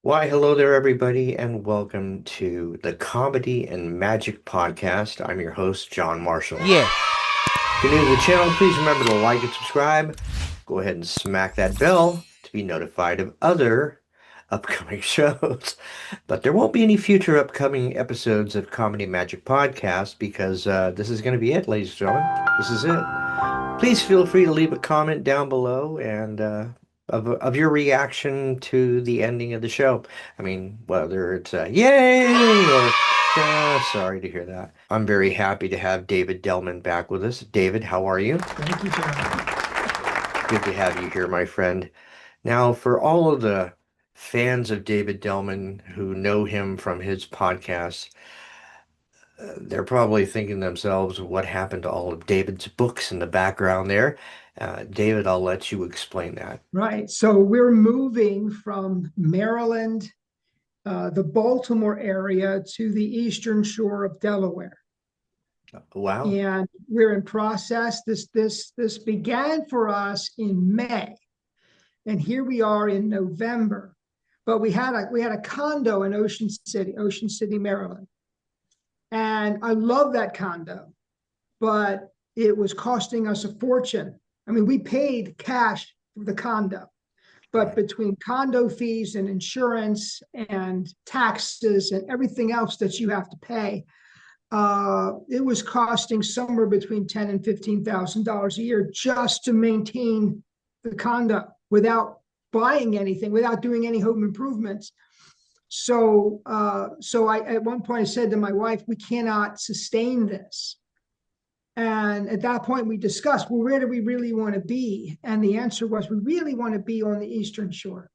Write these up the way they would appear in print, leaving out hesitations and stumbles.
Why, hello there, everybody, and welcome to the Comedy and Magic Podcast. I'm your host, John Marshall. Yes. If you're new to the channel, please remember to like and subscribe. Go ahead and smack that bell to be notified of other upcoming shows. But there won't be any future upcoming episodes of Comedy Magic Podcast because this is going to be it, ladies and gentlemen. This is it. Please feel free to leave a comment down below and of your reaction to the ending of the show. I mean, whether it's yay or sorry to hear that. I'm very happy to have David Dellman back with us. David, how are you? Thank you, John. Good to have you here, my friend. Now, for all of the fans of David Dellman who know him from his podcast, they're probably thinking to themselves, what happened to all of David's books in the background there? David, I'll let you explain that. Right. So we're moving from Maryland, the Baltimore area, to the eastern shore of Delaware. Wow. And we're in process. This began for us in May, and here we are in November. But we had a condo in Ocean City, Maryland, and I love that condo, but it was costing us a fortune. I mean, we paid cash for the condo, but between condo fees and insurance and taxes and everything else that you have to pay, it was costing somewhere between $10,000 and $15,000 a year just to maintain the condo without buying anything, without doing any home improvements. So I at one point I said to my wife, we cannot sustain this. And at that point, we discussed, well, where do we really want to be? And the answer was, we really want to be on the Eastern Shore.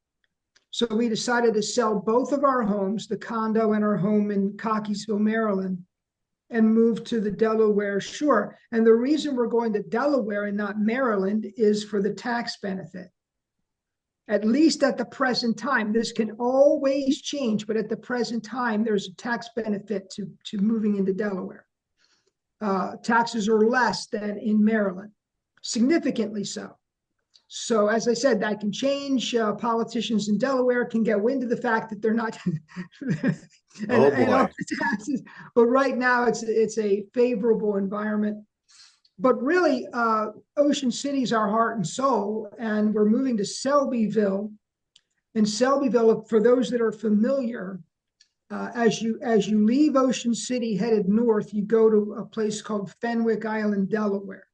So we decided to sell both of our homes, the condo and our home in Cockeysville, Maryland, and move to the Delaware shore. And the reason we're going to Delaware and not Maryland is for the tax benefit. At least at the present time, this can always change, but at the present time, there's a tax benefit to moving into Delaware. Taxes are less than in Maryland, significantly so. So as I said, that can change. Politicians in Delaware can get wind of the fact that they're not and up the taxes. But right now, it's a favorable environment. But really, Ocean City is our heart and soul, and we're moving to Selbyville. And Selbyville, for those that are familiar, as you leave Ocean City headed north, you go to a place called Fenwick Island, Delaware.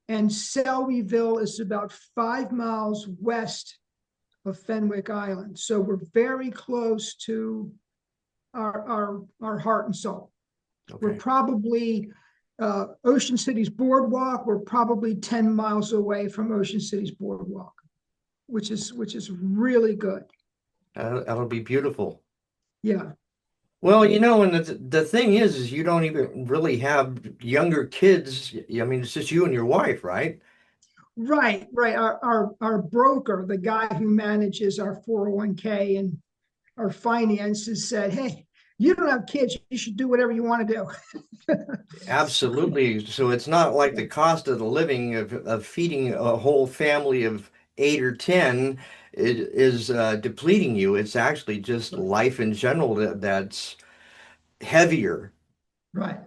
And Selbyville is about 5 miles west of Fenwick Island. So we're very close to our heart and soul. Okay. We're probably Ocean City's boardwalk. We're probably 10 miles away from Ocean City's boardwalk, which is really good. That'll be beautiful. Yeah. Well, and the thing is you don't even really have younger kids. I mean, it's just you and your wife, right? Right. Our broker, the guy who manages our 401k and our finances, said, "Hey, you don't have kids. You should do whatever you want to do." Absolutely. So it's not like the cost of the living of feeding a whole family of 8 or 10 is depleting you. It's actually just life in general that's heavier. Right.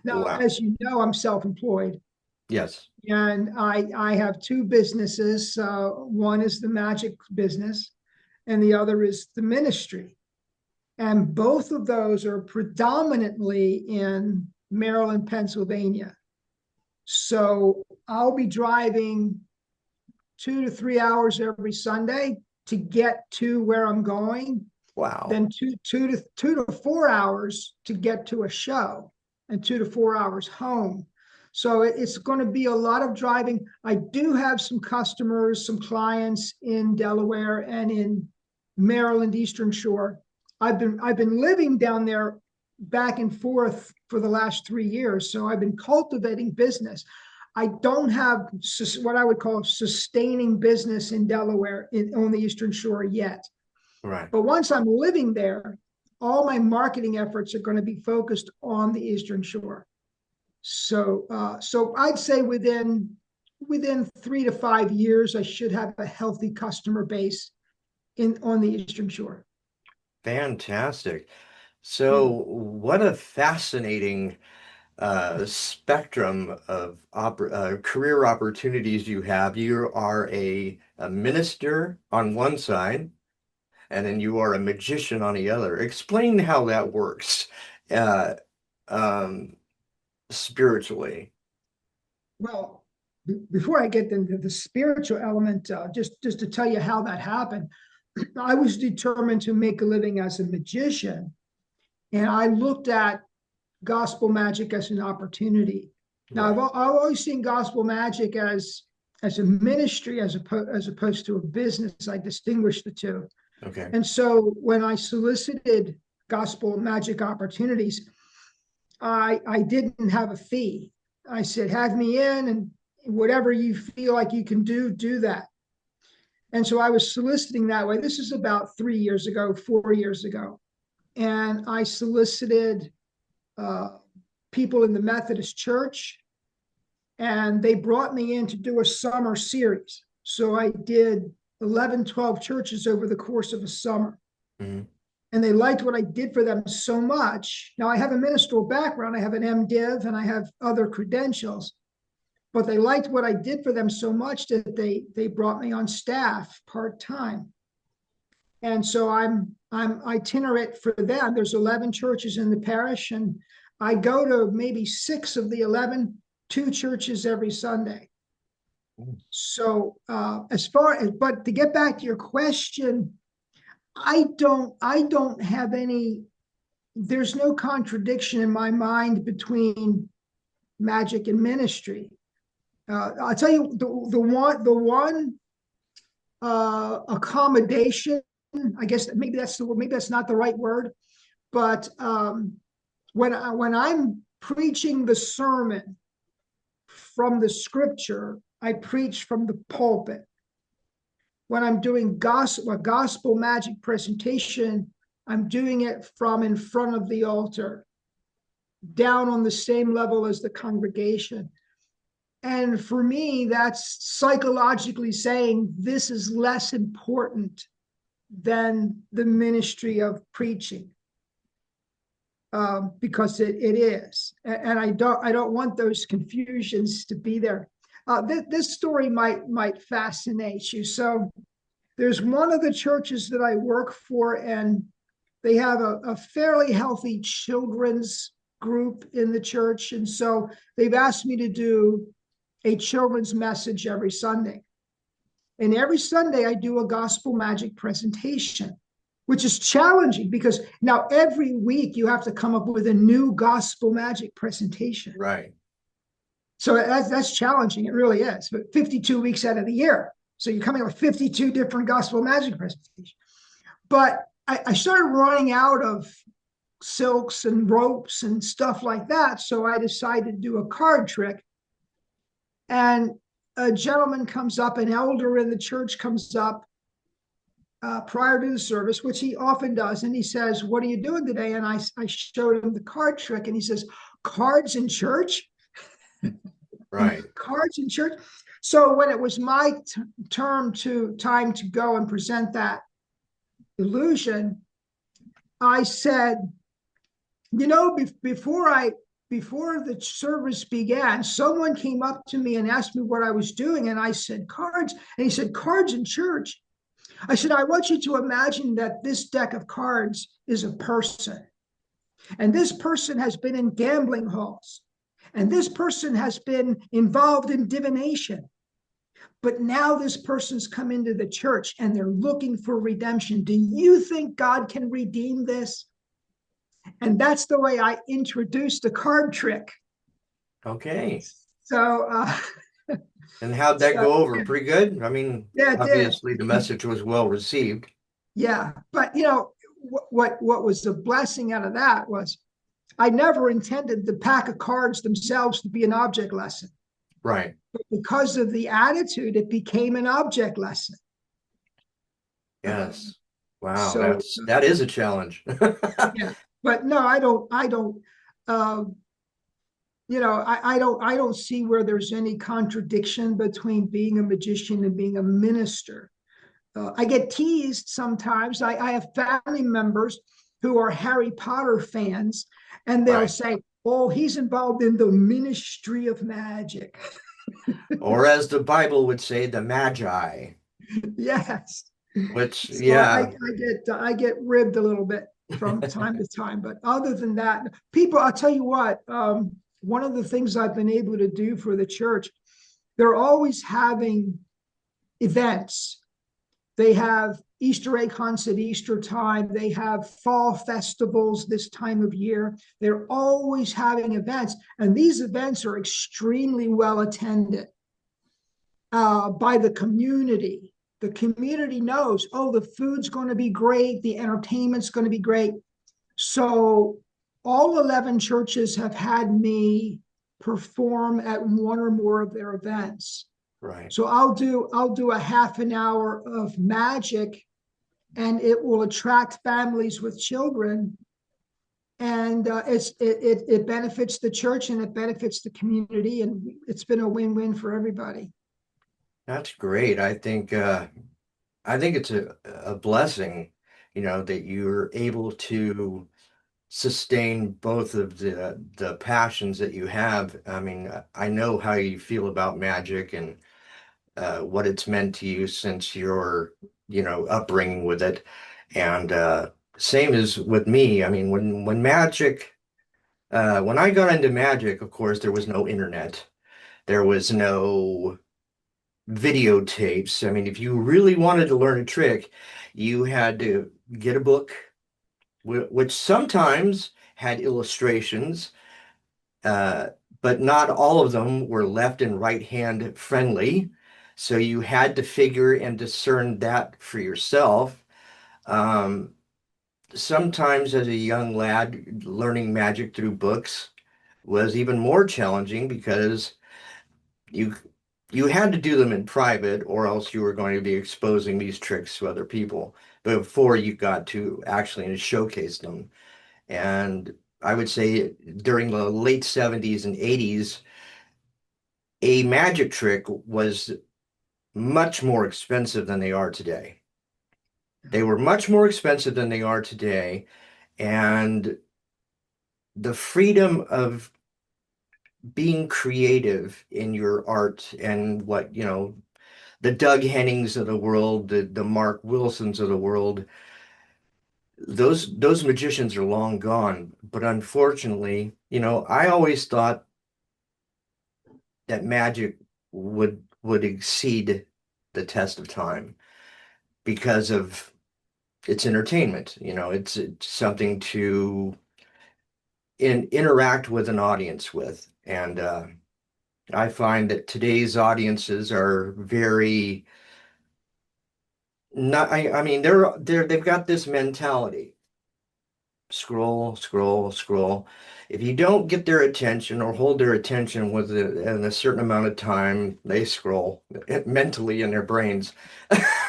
Now, Wow. as you know, I'm self-employed. Yes. And I have two businesses. One is the magic business, and the other is the ministry. And both of those are predominantly in Maryland, Pennsylvania. So I'll be driving 2 to 3 hours every Sunday to get to where I'm going. Wow. Then two to 4 hours to get to a show, and 2 to 4 hours home. So it's going to be a lot of driving. I do have some customers, some clients in Delaware and in Maryland, Eastern Shore. I've been living down there back and forth for the last 3 years. So I've been cultivating business. I don't have what I would call sustaining business in Delaware on the Eastern Shore yet. Right. But once I'm living there, all my marketing efforts are going to be focused on the Eastern Shore. So I'd say within 3 to 5 years, I should have a healthy customer base on the Eastern Shore. Fantastic. So, what a fascinating spectrum of career opportunities you have. You are a minister on one side, and then you are a magician on the other. Explain how that works uh, um, spiritually. Well, before I get into the spiritual element, just to tell you how that happened, I was determined to make a living as a magician, and I looked at gospel magic as an opportunity. Now, Right. I've always seen gospel magic as a ministry, as opposed to a business. I distinguish the two. Okay. And so when I solicited gospel magic opportunities, I didn't have a fee. I said, have me in, and whatever you feel like you can do that. And so I was soliciting that way. This is about 3 years ago, 4 years ago. And I solicited uh, people in the Methodist Church, and they brought me in to do a summer series. So I did 11, 12 churches over the course of a summer. Mhm. And they liked what I did for them so much. Now, I have a ministerial background, I have an MDiv, and I have other credentials, but they liked what I did for them so much that they brought me on staff part-time. And so I'm itinerant for them. There's 11 churches in the parish, and I go to maybe 6 of the 11, 2 churches every Sunday. So but to get back to your question, I don't have any, there's no contradiction in my mind between magic and ministry. I'll tell you the one accommodation. I guess maybe that's the word. Maybe that's not the right word. But when I'm preaching the sermon from the scripture, I preach from the pulpit. When I'm doing a gospel magic presentation, I'm doing it from in front of the altar, down on the same level as the congregation. And for me, that's psychologically saying this is less important than the ministry of preaching, because it is. And I don't want those confusions to be there. This story might fascinate you. So there's one of the churches that I work for, and they have a fairly healthy children's group in the church. And so they've asked me to do a children's message every Sunday. And every Sunday I do a gospel magic presentation, which is challenging because now every week you have to come up with a new gospel magic presentation. Right. So that's challenging. It really is. But 52 weeks out of the year. So you're coming up with 52 different gospel magic presentations. But I started running out of silks and ropes and stuff like that. So I decided to do a card trick. And a gentleman comes up, an elder in the church comes up prior to the service, which he often does. And he says, what are you doing today? And I showed him the card trick. And he says, cards in church? Right. Cards in church? So when it was my time to go and present that illusion, I said, before the service began, someone came up to me and asked me what I was doing. And I said, cards. And he said, cards in church? I said, I want you to imagine that this deck of cards is a person. And this person has been in gambling halls. And this person has been involved in divination. But now this person's come into the church and they're looking for redemption. Do you think God can redeem this? And that's the way I introduced the card trick. Okay. So, And how'd that go over? Pretty good? I mean, yeah, it did. obviously the message was well received. Yeah, but what was the blessing out of that was I never intended the pack of cards themselves to be an object lesson. Right. But because of the attitude, it became an object lesson. Yes. Wow. So That is a challenge. yeah, but no, I don't. I don't see where there's any contradiction between being a magician and being a minister. I get teased sometimes. I have family members who are Harry Potter fans, and they'll Right. say, "Oh, he's involved in the Ministry of Magic." Or as the Bible would say, the Magi, Yes. which, So yeah, I get ribbed a little bit from time to time, but other than that, people, I'll tell you what. One of the things I've been able to do for the church, they're always having events. They have Easter egg hunts at Easter time. They have fall festivals this time of year. They're always having events, and these events are extremely well attended by the community. The community knows, oh, the food's going to be great, the entertainment's going to be great. So all 11 churches have had me perform at one or more of their events. right. So I'll do a half an hour of magic, and it will attract families with children, and it benefits the church and it benefits the community, and it's been a win-win for everybody. That's great. I think it's a blessing, that you're able to sustain both of the passions that you have. I mean, I know how you feel about magic and what it's meant to you since your, upbringing with it. And same as with me. I mean, when I got into magic, of course, there was no internet. There was no videotapes. I mean, if you really wanted to learn a trick, you had to get a book, which sometimes had illustrations, uh, but not all of them were left and right hand friendly. So you had to figure and discern that for yourself. Um, Sometimes, as a young lad, learning magic through books was even more challenging because you you had to do them in private, or else you were going to be exposing these tricks to other people before you got to actually showcase them. And I would say during the late 70s and 80s, a magic trick was much more expensive than they are today. They were much more expensive than they are today, and the freedom of being creative in your art and what, the Doug Hennings of the world, the Mark Wilsons of the world, those magicians are long gone. But unfortunately, I always thought that magic would exceed the test of time because of its entertainment. It's something to interact with an audience with. And I find that today's audiences are very not, I mean, they've got this mentality. Scroll, scroll, scroll. If you don't get their attention or hold their attention in a certain amount of time, they scroll mentally in their brains.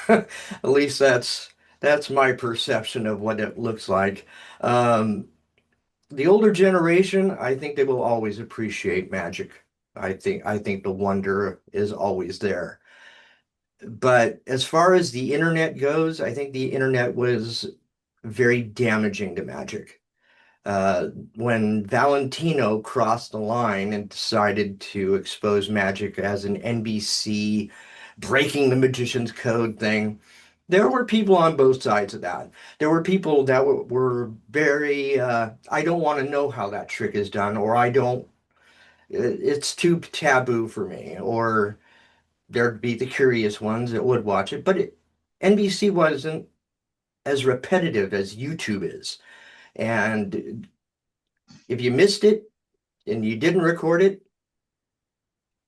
At least that's my perception of what it looks like. Um, the older generation, I think they will always appreciate magic. I think the wonder is always there. But as far as the internet goes, I think the internet was very damaging to magic. When Valentino crossed the line and decided to expose magic as an NBC breaking the magician's code thing, there were people on both sides of that. There were people that were very, I don't want to know how that trick is done, or it's too taboo for me, or there'd be the curious ones that would watch it. But NBC wasn't as repetitive as YouTube is. And if you missed it and you didn't record it,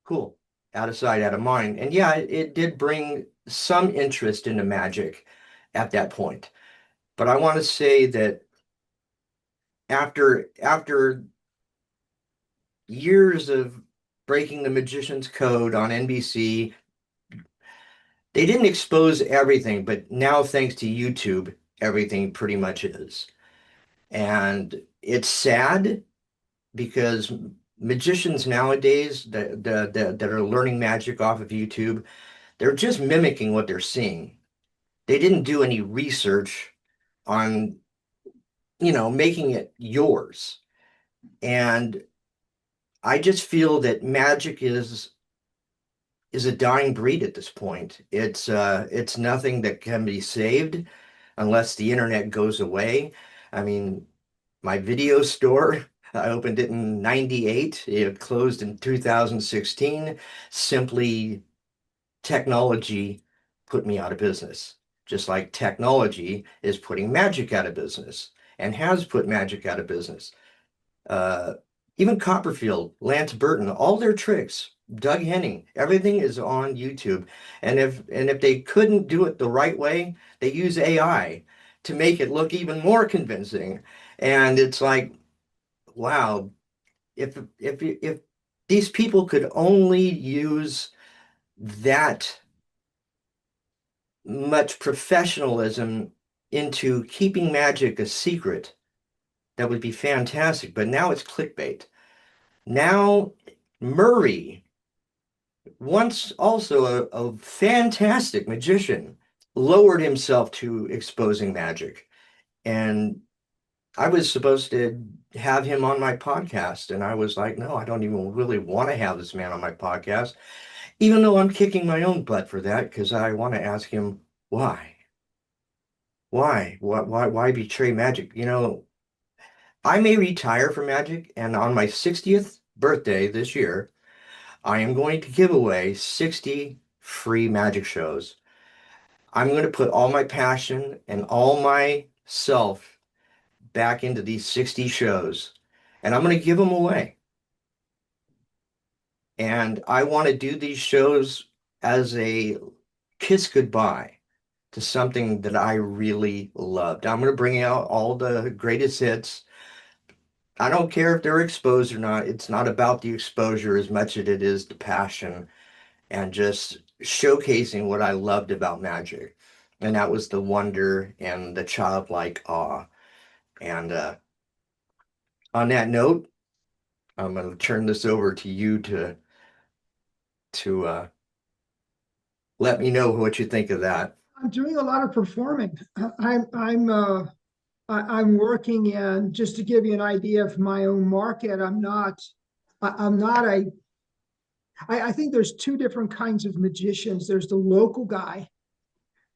cool, out of sight, out of mind. And yeah, it did bring some interest into magic at that point. But I want to say that after years of breaking the magician's code on NBC, they didn't expose everything, but now thanks to YouTube, everything pretty much is. And it's sad because magicians nowadays that are learning magic off of YouTube, they're just mimicking what they're seeing. They didn't do any research on, making it yours. And I just feel that magic is a dying breed at this point. It's nothing that can be saved unless the internet goes away. I mean, my video store, I opened it in 98. It closed in 2016. Simply technology put me out of business. Just like technology is putting magic out of business and has put magic out of business. Uh, Even Copperfield, Lance Burton, all their tricks, Doug Henning, everything is on YouTube. And if they couldn't do it the right way, they use AI to make it look even more convincing. And it's like, wow, if these people could only use that much professionalism into keeping magic a secret, that would be fantastic. But now it's clickbait. Now, Murray, once also a fantastic magician, lowered himself to exposing magic. And I was supposed to have him on my podcast. And I was like, no, I don't even really want to have this man on my podcast, even though I'm kicking my own butt for that, because I want to ask him why. Why betray magic? I may retire from magic, and on my 60th birthday this year, I am going to give away 60 free magic shows. I'm going to put all my passion and all my self back into these 60 shows, and I'm going to give them away. And I want to do these shows as a kiss goodbye to something that I really loved. I'm going to bring out all the greatest hits. I don't care if they're exposed or not. It's not about the exposure as much as it is the passion and just showcasing what I loved about magic. And that was the wonder and the childlike awe. And on that note, I'm going to turn this over to you to let me know what you think of that. I'm doing a lot of performing. I'm working in, just to give you an idea of my own market. I'm not a. I think there's two different kinds of magicians. There's the local guy,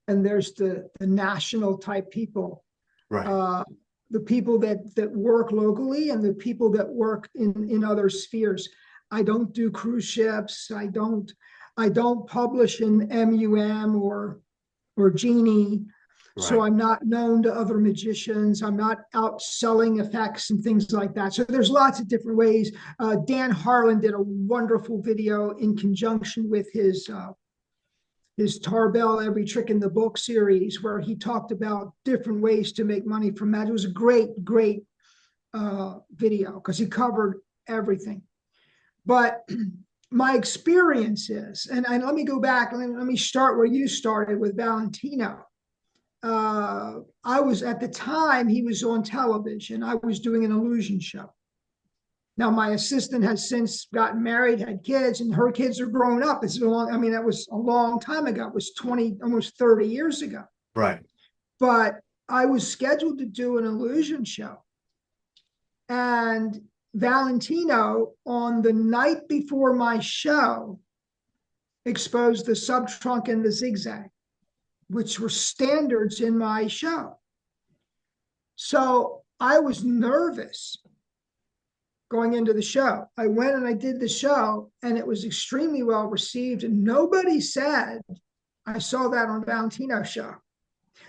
and there's the national type people. Right. The people that work locally and the people that work in other spheres. I don't do cruise ships. I don't publish in MUM or Genie. So Right. I'm not known to other magicians. I'm not out selling effects and things like that. So there's lots of different ways. Dan Harlan did a wonderful video in conjunction with his Tarbell Every Trick in the Book series, where he talked about different ways to make money from magic. It was a great video because he covered everything. But my experience is, and let me go back and let me start where you started with Valentino. I was, at the time he was on television, I was doing an illusion show. Now my assistant has since gotten married, had kids, and her kids are grown up. It's a long, I mean, that was a long time ago. It was 20, almost 30 years ago. Right. But I was scheduled to do an illusion show. And Valentino, on the night before my show, exposed the sub-trunk and the zigzag, which were standards in my show. So I was nervous going into the show. I went and I did the show, and it was extremely well received. And nobody said, I saw that on Valentino's show.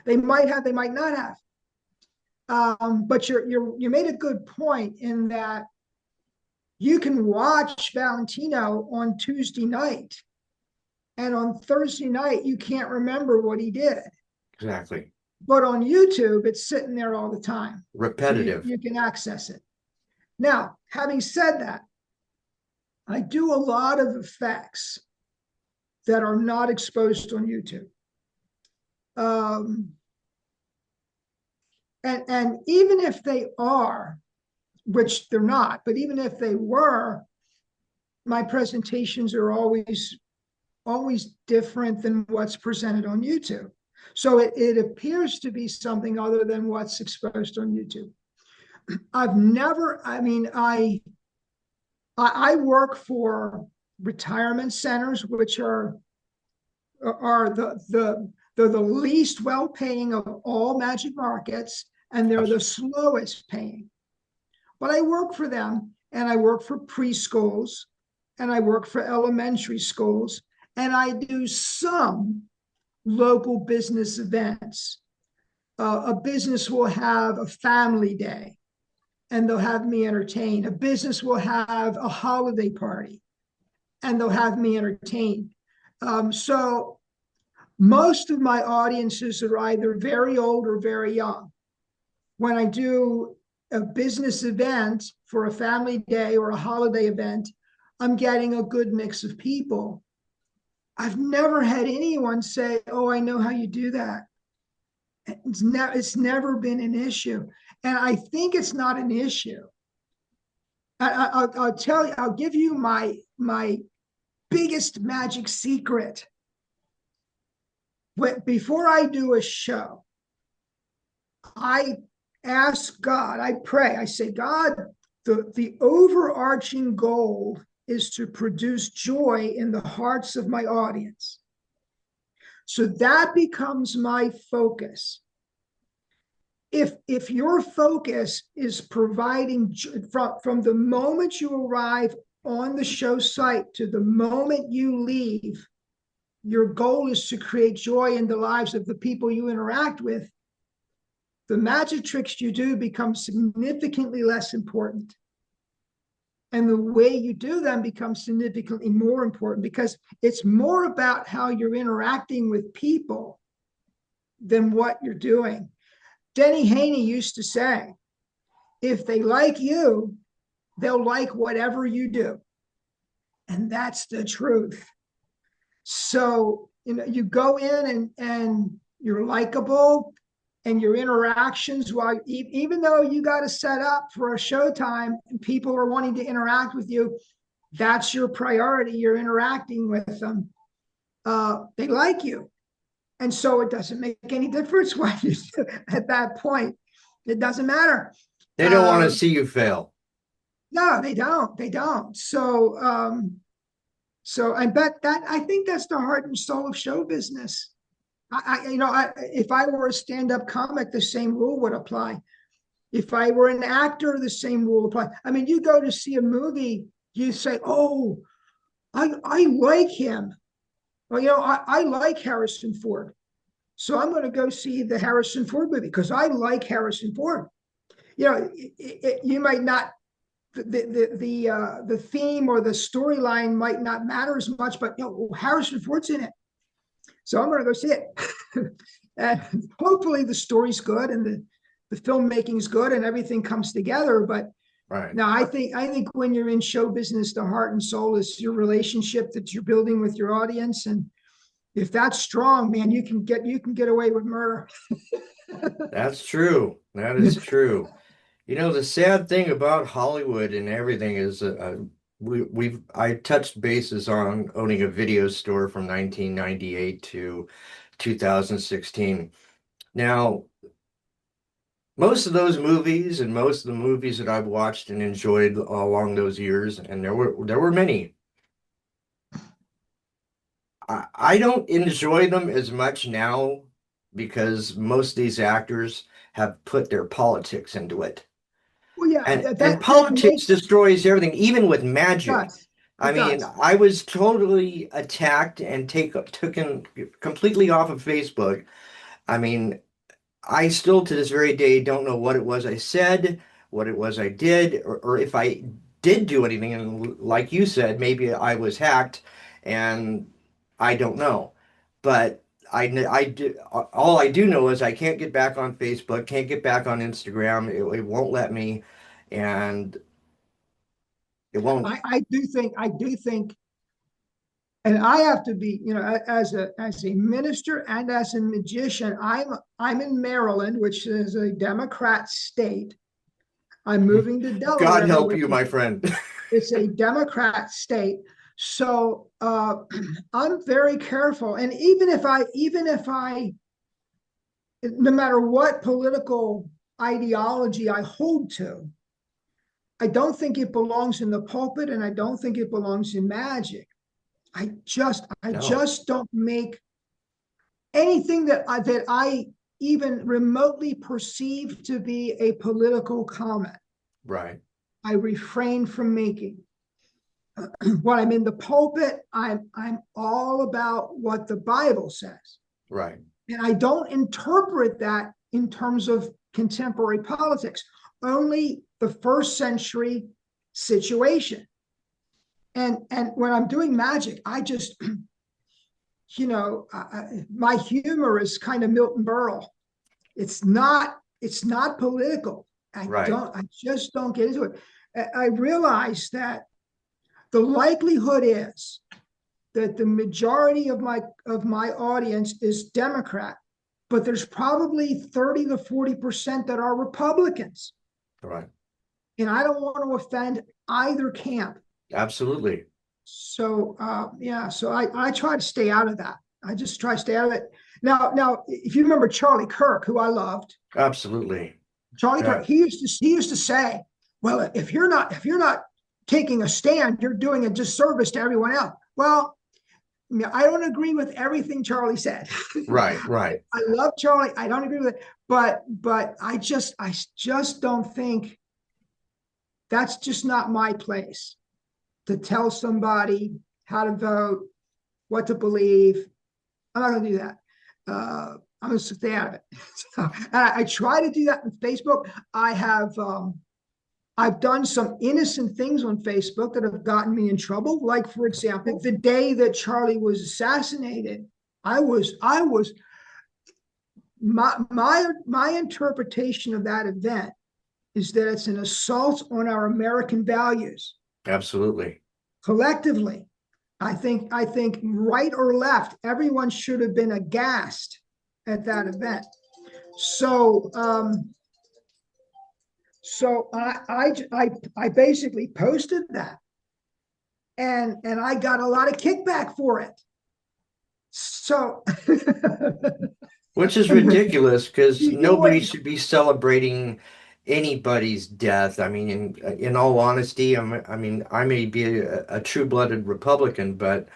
They might have, they might not have. But you made a good point in that you can watch Valentino on Tuesday night, and on Thursday night, you can't remember what he did. Exactly. But on YouTube, it's sitting there all the time. Repetitive. You can access it. Now, having said that, I do a lot of effects that are not exposed on YouTube. And even if they are, which they're not, but even if they were, my presentations are always different than what's presented on YouTube. So it appears to be something other than what's exposed on YouTube. I've never, I mean, I work for retirement centers, which are they're the least well paying of all magic markets, and they're the slowest paying. But I work for them, and I work for preschools, and I work for elementary schools, and I do some local business events. A business will have a family day and they'll have me entertain. A business will have a holiday party and they'll have me entertain. So most of my audiences are either very old or very young. When I do a business event for a family day or a holiday event, I'm getting a good mix of people. I've never had anyone say, "Oh, I know how you do that." It's never been an issue. And I think it's not an issue. I'll tell you, I'll give you my biggest magic secret. Before I do a show, I ask God, I pray, I say, God, the overarching goal is to produce joy in the hearts of my audience. So that becomes my focus. If your focus is providing from the moment you arrive on the show site to the moment you leave, your goal is to create joy in the lives of the people you interact with, the magic tricks you do become significantly less important. And the way you do them becomes significantly more important because it's more about how you're interacting with people than what you're doing. Denny Haney used to say, if they like you, they'll like whatever you do. And that's the truth. So, you go in and you're likable and your interactions, while even though you got to set up for a showtime and people are wanting to interact with you, that's your priority. You're interacting with them. They like you. And so it doesn't make any difference what you do at that point. It doesn't matter. They don't want to see you fail. No, they don't. They don't. So I bet that I think that's the heart and soul of show business. If I were a stand-up comic, the same rule would apply. If I were an actor, the same rule apply. I mean, you go to see a movie, you say, "Oh, I like him." Well, I like Harrison Ford. So I'm going to go see the Harrison Ford movie because I like Harrison Ford. You might not, the theme or the storyline might not matter as much, but Harrison Ford's in it. So I'm going to go see it. And hopefully the story's good and the filmmaking's good and everything comes together. But right now I think when you're in show business, the heart and soul is your relationship that you're building with your audience. And if that's strong, man, you can get away with murder. That's true. That is true. The sad thing about Hollywood and everything is I touched bases on owning a video store from 1998 to 2016. Now, most of those movies and most of the movies that I've watched and enjoyed along those years, and there were many, I don't enjoy them as much now because most of these actors have put their politics into it. Well, yeah, And that politics makes destroys everything, even with it magic. does. I It mean, does. I was totally attacked and taken completely off of Facebook. I mean, I still to this very day don't know what it was I said, what it was I did, or if I did do anything. And like you said, maybe I was hacked and I don't know. But all I do know is I can't get back on Facebook, can't get back on Instagram. It won't let me. And it won't. I do think, and I have to be, as a minister and as a magician, I'm in Maryland, which is a Democrat state. I'm moving to God Delaware, help which you, is my friend. it's a Democrat state. So I'm very careful. And even if I no matter what political ideology I hold to, I don't think it belongs in the pulpit, and I don't think it belongs in magic. I No. just don't make anything that I even remotely perceive to be a political comment. Right. I refrain from making. When I'm in the pulpit, I'm all about what the Bible says. Right. And I don't interpret that in terms of contemporary politics, only the first century situation. And when I'm doing magic, I just, my humor is kind of Milton Berle. It's not political. Right. I just don't get into it. I realize that the likelihood is that the majority of my audience is Democrat, but there's probably 30 to 40% that are Republicans. Right. And I don't want to offend either camp. Absolutely. So yeah, so I try to stay out of that. I just try to stay out of it. Now, if you remember Charlie Kirk, who I loved, Absolutely. Charlie Yeah. Kirk, he used to say, well, if you're not taking a stand, you're doing a disservice to everyone else. Well, I don't agree with everything Charlie said. Right. Right. I love Charlie. I don't agree with it, but I just don't think that's just not my place to tell somebody how to vote, what to believe. I'm not going to do that. I'm going to stay out of it. So, and I try to do that on Facebook. I've done some innocent things on Facebook that have gotten me in trouble. Like, for example, the day that Charlie was assassinated, I was my interpretation of that event is that it's an assault on our American values Absolutely. collectively. I think right or left, everyone should have been aghast at that event. So I basically posted that, and I got a lot of kickback for it. So Which is ridiculous because you know what? nobody should be celebrating anybody's death. I mean, in all honesty, I mean, I may be a true-blooded Republican, but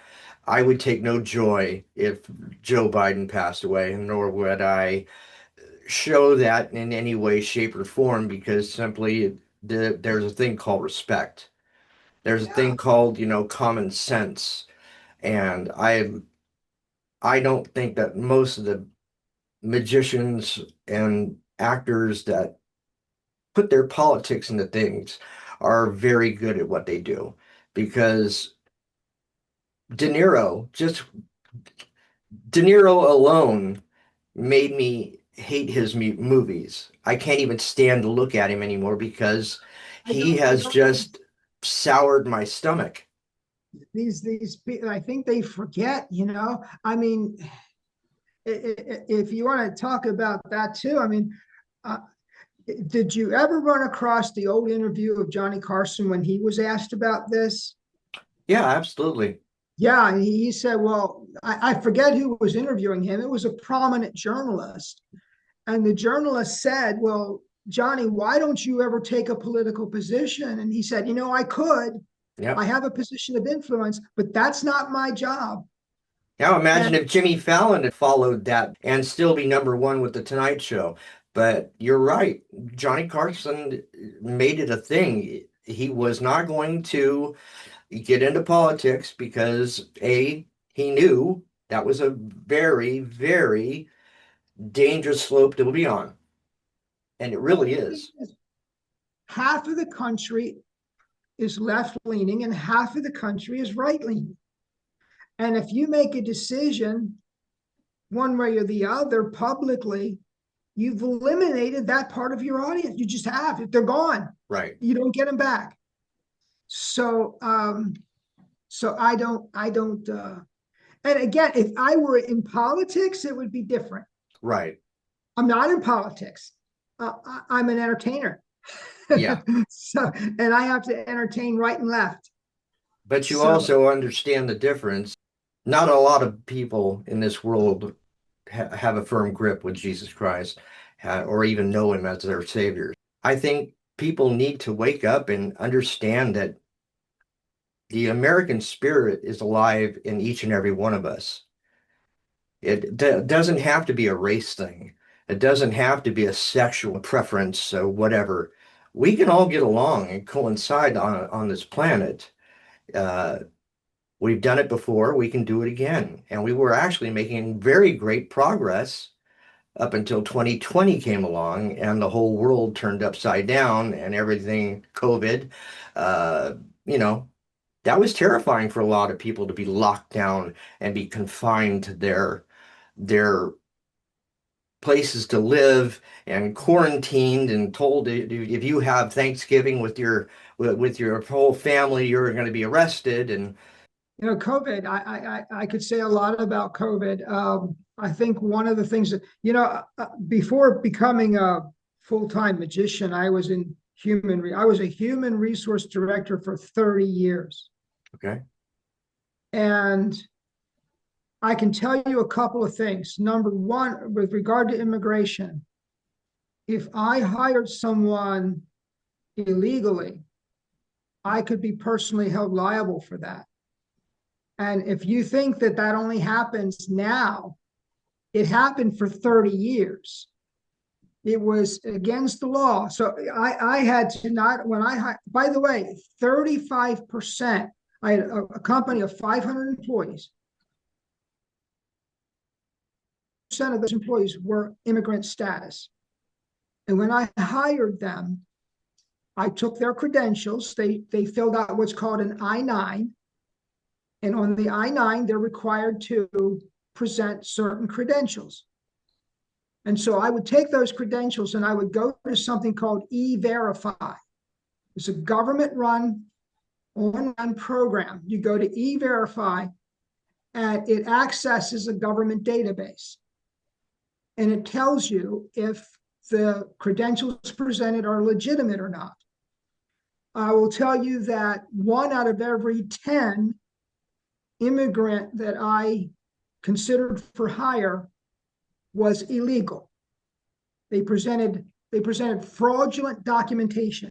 I would take no joy if Joe Biden passed away, nor would I show that in any way, shape, or form because simply there's a thing called respect. There's a Yeah, thing called, common sense. And I don't think that most of the magicians and actors that put their politics into things are very good at what they do because De Niro, just De Niro alone made me hate his movies. I can't even stand to look at him anymore because I he don't. I has don't think just soured my stomach. these people. I think they forget. I mean, if you want to talk about that too, I mean, uh, did you ever run across the old interview of Johnny Carson when he was asked about this? Yeah, absolutely. Yeah, he said, well, I forget who was interviewing him. It was a prominent journalist. And the journalist said, well, Johnny, why don't you ever take a political position? And he said, I could. I Yep. have a position of influence, but that's not my job. Now imagine And if Jimmy Fallon had followed that and still be number one with the Tonight Show. But you're right. Johnny Carson made it a thing. He was not going to get into politics because A, he knew that was a very, very dangerous slope to be on. And it well, really the thing is. is, half of the country is left leaning and half of the country is right leaning. And if you make a decision one way or the other publicly, you've eliminated that part of your audience. You just have. If they're gone, Right. you don't get them back. So I don't. And again, if I were in politics, it would be different. Right. I'm not in politics. I'm an entertainer. Yeah. So, and I have to entertain right and left. But you So also understand the difference. Not a lot of people in this world have a firm grip with Jesus Christ, or even know him as their savior. I think people need to wake up and understand that the American spirit is alive in each and every one of us. It doesn't have to be a race thing. It doesn't have to be a sexual preference or whatever. We can all get along and coincide on this planet. Uh, we've done it before. We can do it again. And we were actually making very great progress up until 2020 came along and the whole world turned upside down and everything, COVID, uh, you know, that was terrifying for a lot of people to be locked down and be confined to their places to live and quarantined and told if you have Thanksgiving with your whole family, you're going to be arrested. And COVID, I could say a lot about COVID. I think one of the things that, before becoming a full-time magician, I was a human resource director for 30 years. okay, And I can tell you a couple of things. Number one, with regard to immigration, if I hired someone illegally, I could be personally held liable for that. And if you think that that only happens now, it happened for 30 years. It was against the law. So I had to not, by the way, 35%, I had a company of 500 employees. Percent of those employees were immigrant status. And when I hired them, I took their credentials. They filled out what's called an I-9. And on the I-9, they're required to present certain credentials. And so I would take those credentials and I would go to something called E-Verify. It's a government-run online program. You go to E-Verify and it accesses a government database. And it tells you if the credentials presented are legitimate or not. I will tell you that 1 out of every 10 immigrant that I considered for hire was illegal. They presented fraudulent documentation.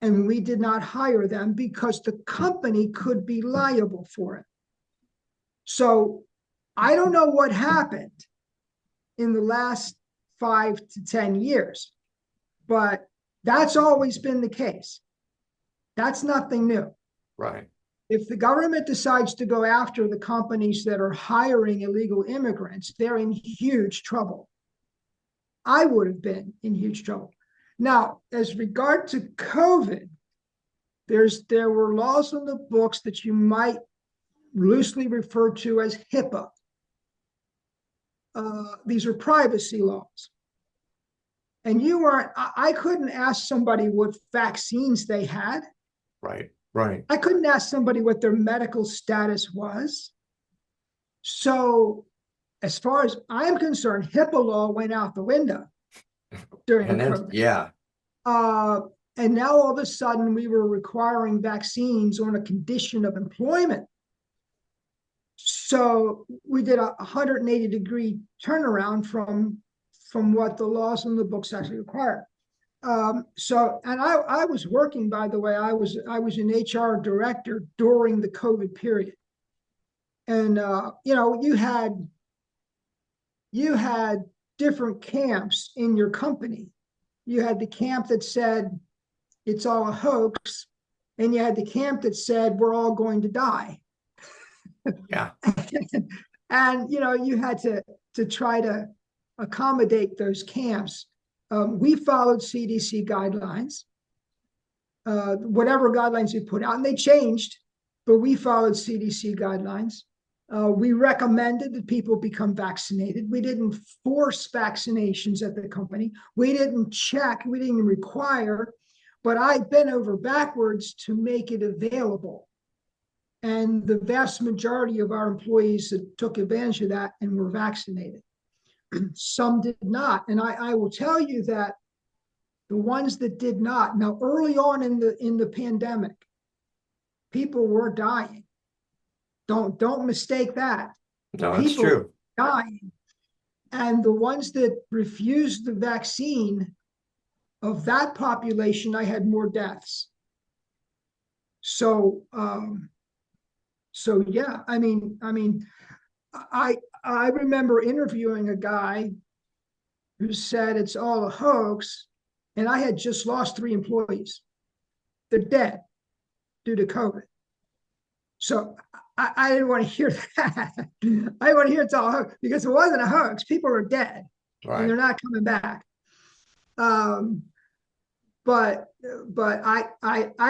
And we did not hire them because the company could be liable for it. So I don't know what happened in the last 5 to 10 years, but that's always been the case. That's nothing new. right, If the government decides to go after the companies that are hiring illegal immigrants, they're in huge trouble. I would have been in huge trouble. Now, as regard to COVID, there were laws in the books that you might loosely refer to as HIPAA. These are privacy laws. And I couldn't ask somebody what vaccines they had. right, right. I couldn't ask somebody what their medical status was. So as far as I'm concerned, HIPAA law went out the window during And then, COVID. yeah, And now all of a sudden we were requiring vaccines on a condition of employment. So we did a 180-degree turnaround from what the laws in the books actually require. And I was working, by the way, I was an HR director during the COVID period. And, you had different camps in your company. You had the camp that said it's all a hoax, and you had the camp that said we're all going to die. yeah, And you had to try to accommodate those camps. We followed CDC guidelines, whatever guidelines we put out, and they changed, but we followed CDC guidelines. We recommended that people become vaccinated. We didn't force vaccinations at the company. We didn't check, we didn't require, but I bent over backwards to make it available. And the vast majority of our employees took advantage of that and were vaccinated. Some did not. And I will tell you that the ones that did not, now early on in the pandemic, people were dying. Don't mistake that. no, that's People true. dying. And the ones that refused the vaccine, of that population, I had more deaths. So, yeah, I I remember interviewing a guy who said it's all a hoax, and I had just lost 3 employees. They're dead due to COVID. So I didn't want to hear that. I didn't want to hear it's all a hoax because it wasn't a hoax. People are dead and Right. they're not coming back. Um, but I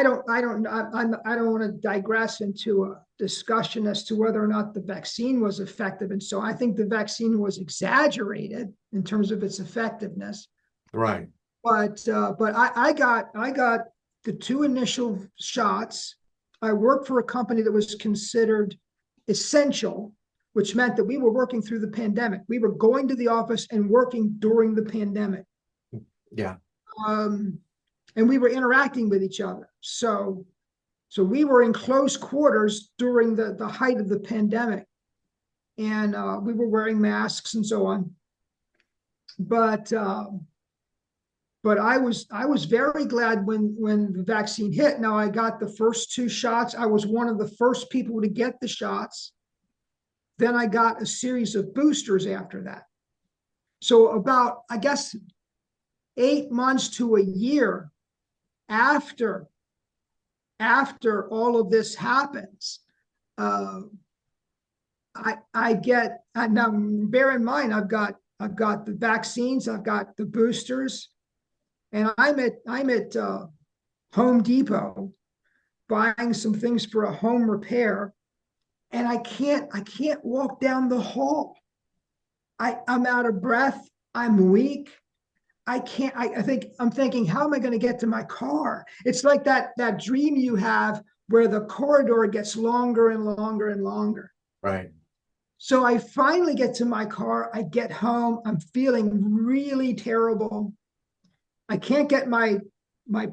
don't want to digress into a discussion as to whether or not the vaccine was effective. And so I think the vaccine was exaggerated in terms of its effectiveness. Right. But I got the 2 initial shots. I worked for a company that was considered essential, which meant that we were working through the pandemic. We were going to the office and working during the pandemic. Yeah. Um, and we were interacting with each other. So we were in close quarters during the height of the pandemic, and we were wearing masks and so on. But I was very glad when the vaccine hit. Now I got the first 2 shots. I was one of the first people to get the shots. Then I got a series of boosters after that. So about, I guess, 8 months to a year after all of this happens, uh, I get now. Bear in mind, I've got the vaccines, I've got the boosters, and I'm at Home Depot buying some things for a home repair, and I can't walk down the hall. I'm out of breath. I'm weak. I can't. I'm thinking, how am I going to get to my car? It's like that dream you have where the corridor gets longer and longer and longer. Right. So I finally get to my car. I get home. I'm feeling really terrible. I can't get my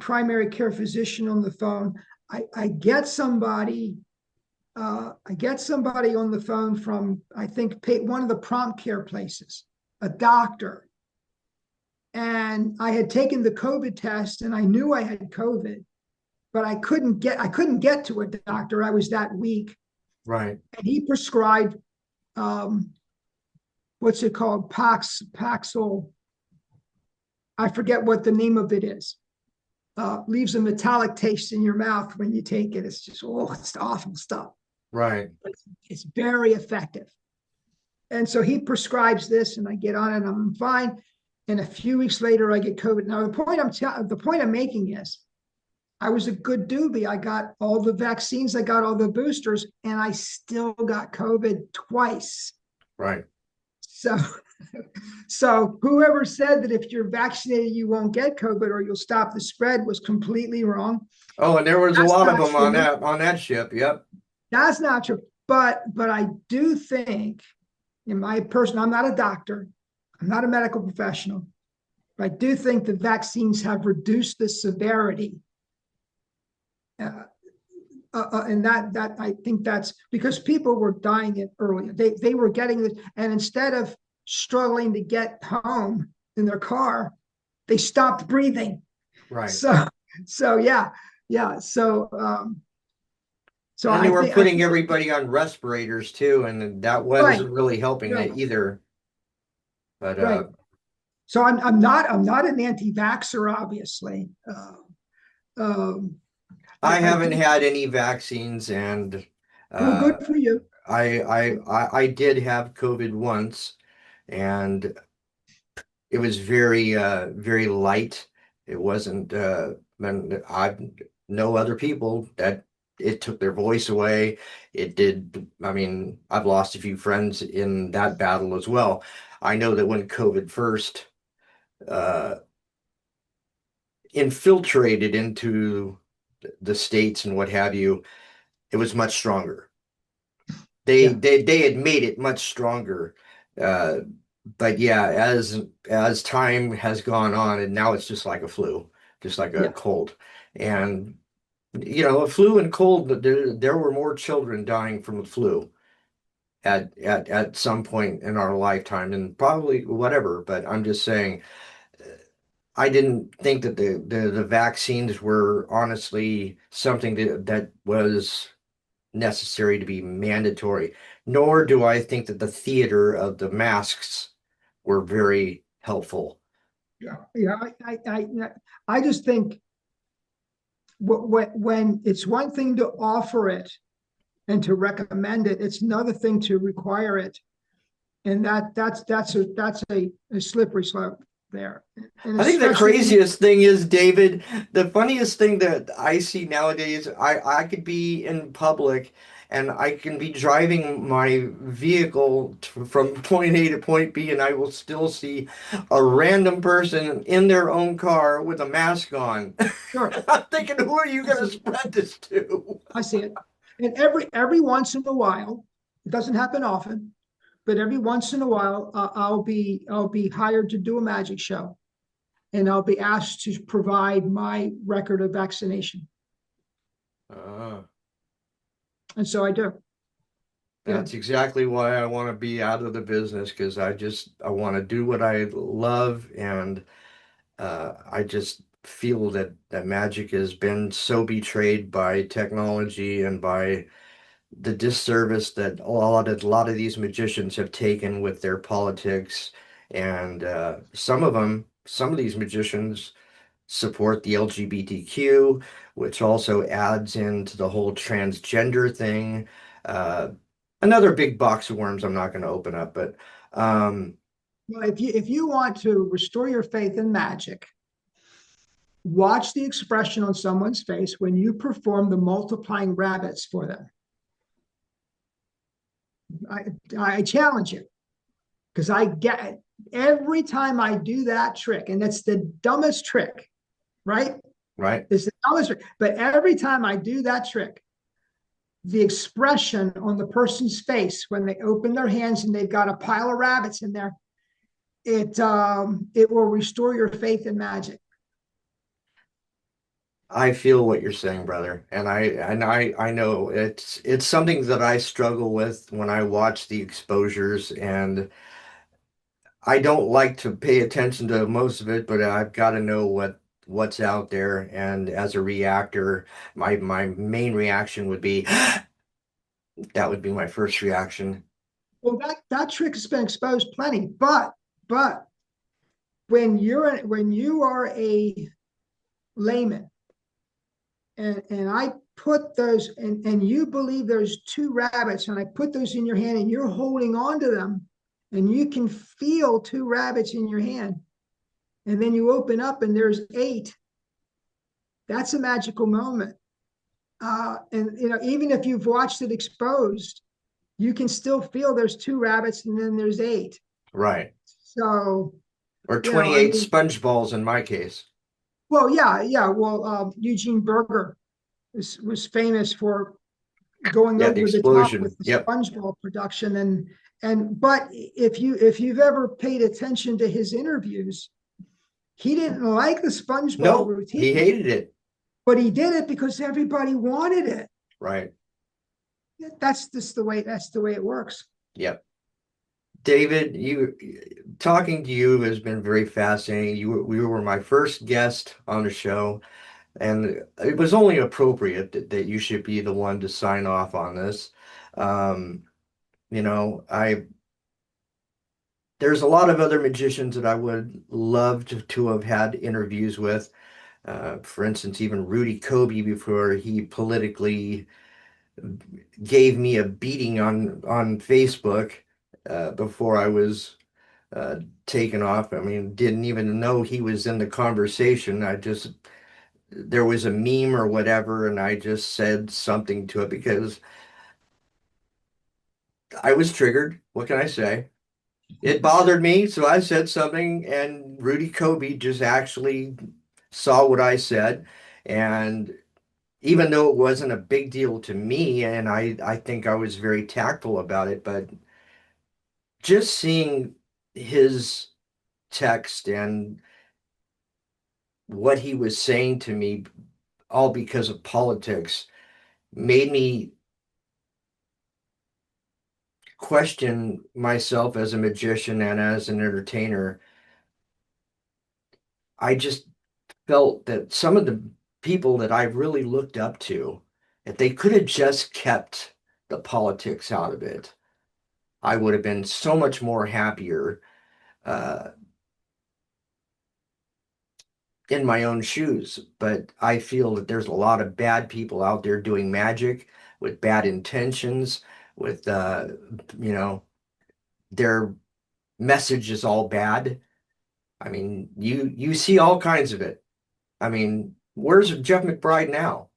primary care physician on the phone. I get somebody. I get somebody on the phone from, I think, one of the prompt care places, a doctor. And I had taken the COVID test and I knew I had COVID, but I couldn't get to a doctor. I was that weak. Right. And he prescribed, what's it called? Paxil. I forget what the name of it is. Leaves a metallic taste in your mouth when you take it. It's just, it's awful stuff. Right. But it's very effective. And so he prescribes this and I get on it and I'm fine. And a few weeks later, I get COVID. Now, the point I'm making is I was a good doobie. I got all the vaccines, I got all the boosters, and I still got COVID twice. Right. So, so whoever said that if you're vaccinated, you won't get COVID or you'll stop the spread was completely wrong. Oh, and there was a That's lot of not them on true. that ship. Yep. That's not true. But I do think, in my person, I'm not a doctor, I'm not a medical professional, but I do think the vaccines have reduced the severity. And that I think that's because people were dying it earlier. They were getting it, and instead of struggling to get home in their car, they stopped breathing. Right. So yeah. So And they were I putting think everybody on respirators too, and that right, wasn't really helping right, it either. But right. So I'm not an anti-vaxxer, obviously. Um, I I haven't do. had any vaccines, and Well, uh, good for you. I did have COVID once, and it was very light. It wasn't and I know other people that it took their voice away. It did. I mean, I've lost a few friends in that battle as well. I know that when COVID first uh, infiltrated into the states and what have you, it was much stronger. They Yeah, they they had made it much stronger. Uh, but yeah, as time has gone on, and now it's just like a flu, just like a yeah. cold. And a flu and cold, there were more children dying from the flu. at some point in our lifetime, and probably whatever. But I'm just saying, I didn't think that the vaccines were honestly something that was necessary to be mandatory, nor do I think that the theater of the masks were very helpful. Yeah, yeah. I just think when it's one thing to offer it and to recommend it, it's another thing to require it, and that's a slippery slope there, and I think the especially when craziest thing is, David, the funniest thing that I see nowadays, I could be in public and I can be driving my vehicle from point A to point B, and I will still see a random person in their own car with a mask on. sure, I'm thinking, who are you I going to see, spread this to? I see it, and every once in a while, it doesn't happen often, but every once in a while, I'll be hired to do a magic show, and I'll be asked to provide my record of vaccination, Uh, and so I do. Yeah. that's exactly why I want to be out of the business, because I want to do what I love, and I just feel that magic has been so betrayed by technology and by the disservice that a lot of these magicians have taken with their politics. And some of these magicians support the LGBTQ, which also adds into the whole transgender thing. Uh, Another big box of worms I'm not going to open up, but um, Well, if you want to restore your faith in magic, watch the expression on someone's face when you perform the multiplying rabbits for them. I, I challenge you, because I get every time I do that trick, and it's the dumbest trick, right? right, It's the dumbest trick. But every time I do that trick, the expression on the person's face when they open their hands and they've got a pile of rabbits in there, it will restore your faith in magic. I feel what you're saying, brother, and I know it's something that I struggle with when I watch the exposures, and I don't like to pay attention to most of it, but I've got to know what's out there. And as a reactor, my main reaction would be that would be my first reaction. Well, that trick has been exposed plenty, but when you are a layman, and I put those, and you believe there's two rabbits, and I put those in your hand, and you're holding on to them, and you can feel two rabbits in your hand, and then you open up and there's eight. That's a magical moment. And even if you've watched it exposed, you can still feel there's two rabbits and then there's eight. Right. So, Or I 28 mean, sponge balls in my case. well, yeah, yeah. Well, Eugene Berger was famous for going Yeah, the over the top explosion. with the Yep. SpongeBob production, but if you've ever paid attention to his interviews, he didn't like the SpongeBob No, routine, he hated it. but he did it because everybody wanted it. Right. That's the way it works. Yep. David, you talking to you has been very fascinating. We were my first guest on the show, and it was only appropriate that you should be the one to sign off on this. Um, I there's a lot of other magicians that I would love to have had interviews with. For instance, even Rudy Kobe before he politically gave me a beating on Facebook before I was uh, taken off. I mean, didn't even know he was in the conversation. There was a meme or whatever, and I just said something to it because I was triggered. What can I say? It bothered me, so I said something, and Rudy Kobe just actually saw what I said. And even though it wasn't a big deal to me, and I think I was very tactful about it, but just seeing his text and what he was saying to me, all because of politics, made me question myself as a magician and as an entertainer, I just felt that some of the people that I really looked up to, if they could have just kept the politics out of it, I would have been so much more happier uh, in my own shoes. But I feel that there's a lot of bad people out there doing magic with bad intentions, with you know, their message is all bad. I mean, you see all kinds of it. I mean, where's Jeff McBride now?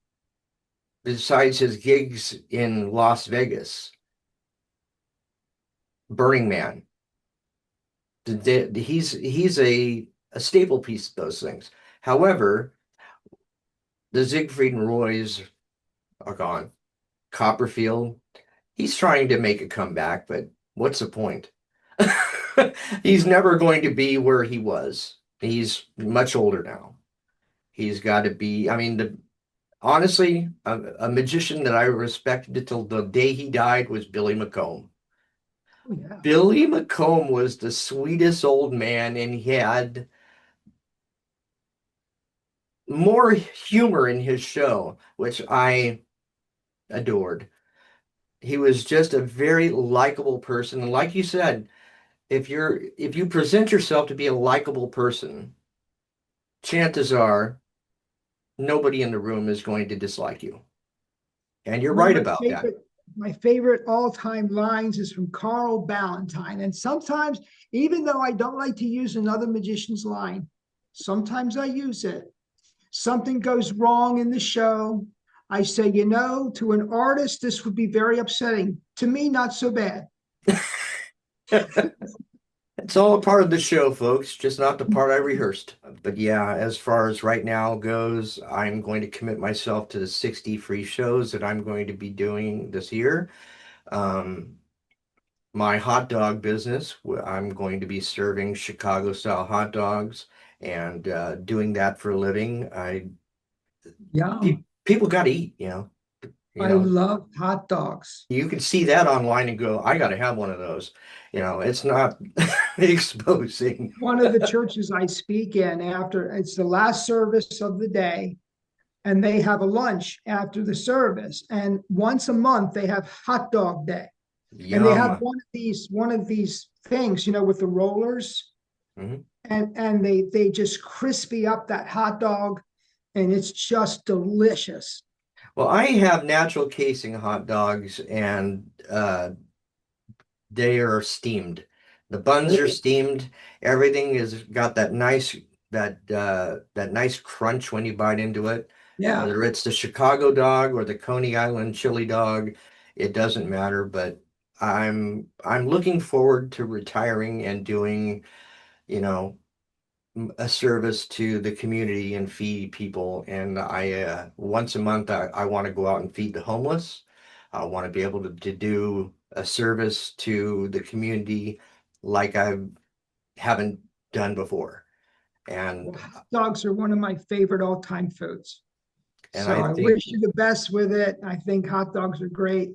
Besides his gigs in Las Vegas, Burning Man, he's a staple piece of those things. However, the Siegfried and Roys are gone. Copperfield, he's trying to make a comeback, but what's the point? He's never going to be where he was. He's much older now. He's got to be, I mean, honestly, a magician that I respected until the day he died was Billy McComb. Oh, yeah. Billy McComb was the sweetest old man, and he had more humor in his show, which I adored. He was just a very likable person. And like you said, if you present yourself to be a likable person, chances are nobody in the room is going to dislike you. And you're One of right about that. my favorite all-time lines is from Carl Ballantine. And sometimes, even though I don't like to use another magician's line, sometimes I use it. Something goes wrong in the show. I say, to an artist, this would be very upsetting. To me, not so bad. It's all a part of the show, folks, just not the part I rehearsed. But yeah, as far as right now goes, I'm going to commit myself to the 60 free shows that I'm going to be doing this year. Um, my hot dog business, I'm going to be serving Chicago style hot dogs and doing that for a living. Yum. People got to eat, you I know, love hot dogs. you can see that online and go, I got to have one of those. It's not exposing. One of the churches I speak in, after it's the last service of the day, and they have a lunch after the service. And once a month, they have hot dog day. And they have Yum. one of these things, with the rollers, Mhm. and they just crispy up that hot dog, and it's just delicious. Well, I have natural casing hot dogs and they are steamed. The buns are Oh, steamed. Everything is got that nice crunch when you bite into it. yeah. Whether it's the Chicago dog or the Coney Island chili dog, it doesn't matter. But I'm looking forward to retiring and doing, you know, a service to the community and feed people. And once a month, I want to go out and feed the homeless. I want to be able to do a service to the community like I haven't done before. Well, And hot dogs are one of my favorite all-time foods. and So I I think, wish you the best with it. I think hot dogs are great.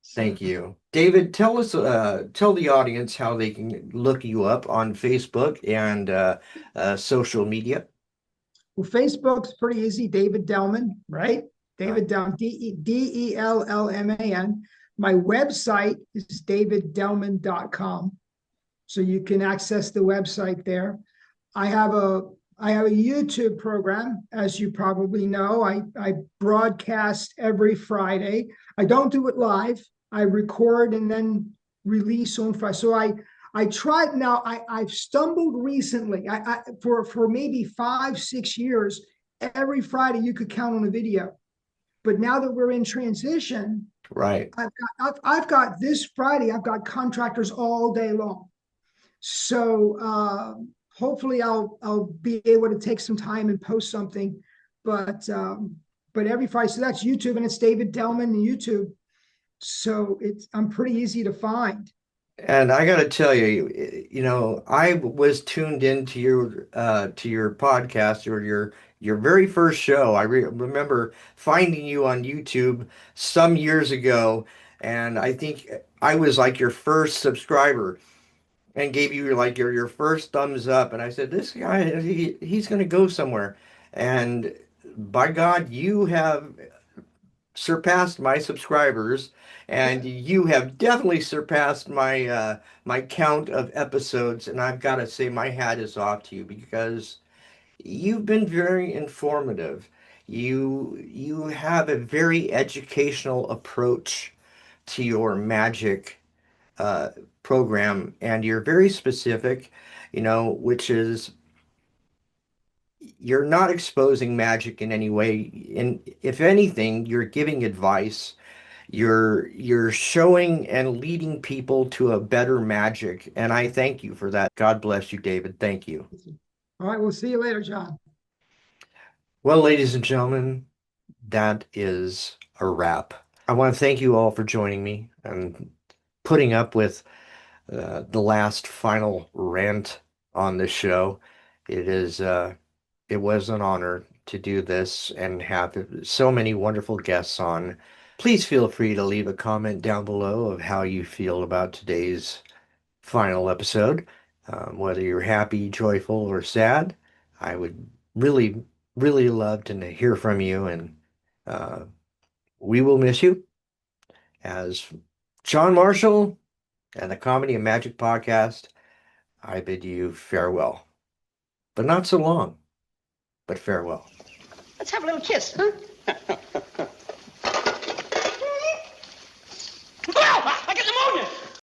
So, thank you. David, tell the audience how they can look you up on Facebook and social media. well, Facebook's pretty easy. David Dellman, right? Right. David Dellman, Dellman. My website is daviddellman.com. So you can access the website there. I have a I have a YouTube program, as you probably know. I broadcast every Friday. I don't do it live. I record and then release on Friday. So I tried now. I've stumbled recently. For maybe 5 6 years, every Friday you could count on a video. But now that we're in transition, Right. I've got this Friday. I've got contractors all day long. So hopefully I'll be able to take some time and post something. But every Friday, so that's YouTube, and it's David Dellman on YouTube. So I'm pretty easy to find. And I got to tell you, I was tuned into to your podcast or your very first show. I remember finding you on YouTube some years ago, And I think I was like your first subscriber and gave you like your first thumbs up. And I said, this guy, he's going to go somewhere. And by God, you have surpassed my subscribers, and you have definitely surpassed my count of episodes. And I've got to say, my hat is off to you because you've been very informative. You have a very educational approach to your magic uh, program, and you're very specific, which is you're not exposing magic in any way. And if anything, you're giving advice. You're showing and leading people to a better magic, and I thank you for that. God bless you, David. Thank you. All right, we'll see you later, John. Well, ladies and gentlemen, that is a wrap. I want to thank you all for joining me and putting up with the last final rant on this show. It was an honor to do this and have so many wonderful guests on. Please feel free to leave a comment down below of how you feel about today's final episode, whether you're happy, joyful, or sad. I would really, really love to hear from you, and uh, we will miss you. As John Marshall and the Comedy and Magic Podcast, I bid you farewell, but not so long, but farewell. Let's have a little kiss, huh?